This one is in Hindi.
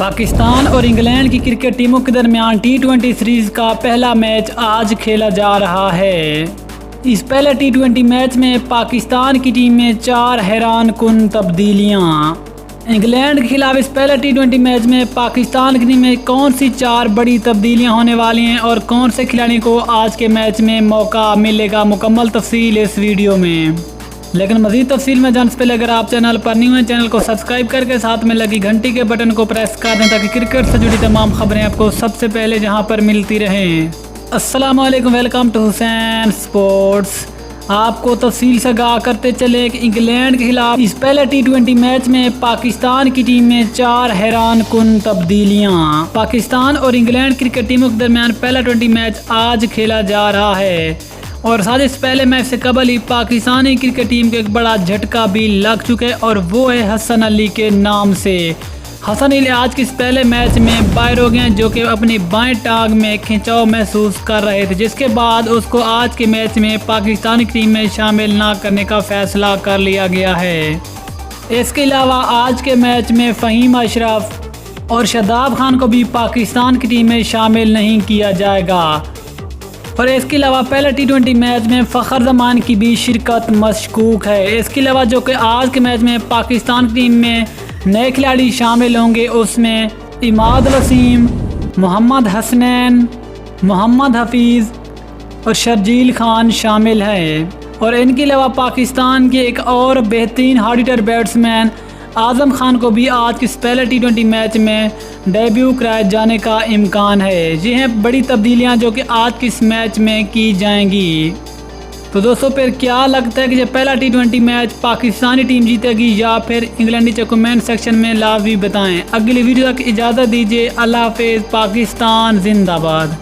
पाकिस्तान और इंग्लैंड की क्रिकेट टीमों के दरमियान टी20 सीरीज़ का पहला मैच आज खेला जा रहा है। इस पहले टी20 मैच में पाकिस्तान की टीम में 4 हैरान कुन तब्दीलियां। इंग्लैंड के खिलाफ इस पहले टी20 मैच में पाकिस्तान की टीम में कौन सी 4 बड़ी तब्दीलियां होने वाली हैं और कौन से खिलाड़ी को आज के मैच में मौका मिलेगा, मुकम्मल तफसील इस वीडियो में। लेकिन मज़ीद तफसील में जानने से पहले अगर आप चैनल पर न्यू हैं, चैनल को सब्सक्राइब करके साथ में लगी घंटी के बटन को प्रेस कर दें ताकि क्रिकेट से जुड़ी तमाम खबरें आपको सबसे पहले जहां पर मिलती रहें। अस्सलाम वालेकुम, वेलकम टू हुसैन स्पोर्ट्स। आपको तफसील से आगाह करते चले कि इंग्लैंड के खिलाफ इस पहले टी20 मैच में पाकिस्तान की टीम में 4 हैरान कुन तब्दीलियां। पाकिस्तान और इंग्लैंड क्रिकेट टीमों के दरमियान पहला टी20 मैच आज खेला जा रहा है और साथ इस पहले मैच से कबल ही पाकिस्तानी क्रिकेट टीम को एक बड़ा झटका भी लग चुका है और वो है हसन अली के नाम से। हसन अली आज के इस पहले मैच में बाहर हो गए हैं, जो कि अपनी बाएं टांग में खिंचाव महसूस कर रहे थे, जिसके बाद उसको आज के मैच में पाकिस्तानी टीम में शामिल ना करने का फैसला कर लिया गया है। इसके अलावा आज के मैच में फ़हीम अशरफ और शादाब खान को भी पाकिस्तान की टीम में शामिल नहीं किया जाएगा। और इसके अलावा पहले टी20 मैच में फ़खर जमान की भी शिरकत मशकूक है। इसके अलावा जो कि आज के मैच में पाकिस्तान की टीम में नए खिलाड़ी शामिल होंगे, उसमें इमाद वसीम, मोहम्मद हसनैन, मोहम्मद हफीज़ और शर्जील खान शामिल हैं। और इनके अलावा पाकिस्तान के एक और बेहतरीन hard hitter batsman Azam Khan को भी आज के पहले टी20 मैच में डेब्यू कराए जाने का इम्कान है। ये हैं बड़ी तब्दीलियां जो कि आज के इस मैच में की जाएंगी। तो दोस्तों, फिर क्या लगता है कि ये पहला टी20 मैच पाकिस्तानी टीम जीतेगी या फिर इंग्लैंड? नीचे कमेंट सेक्शन में लाजमी बताएं। अगली वीडियो तक इजाज़त दीजिए। अल्लाह हाफिज़। पाकिस्तान जिंदाबाद।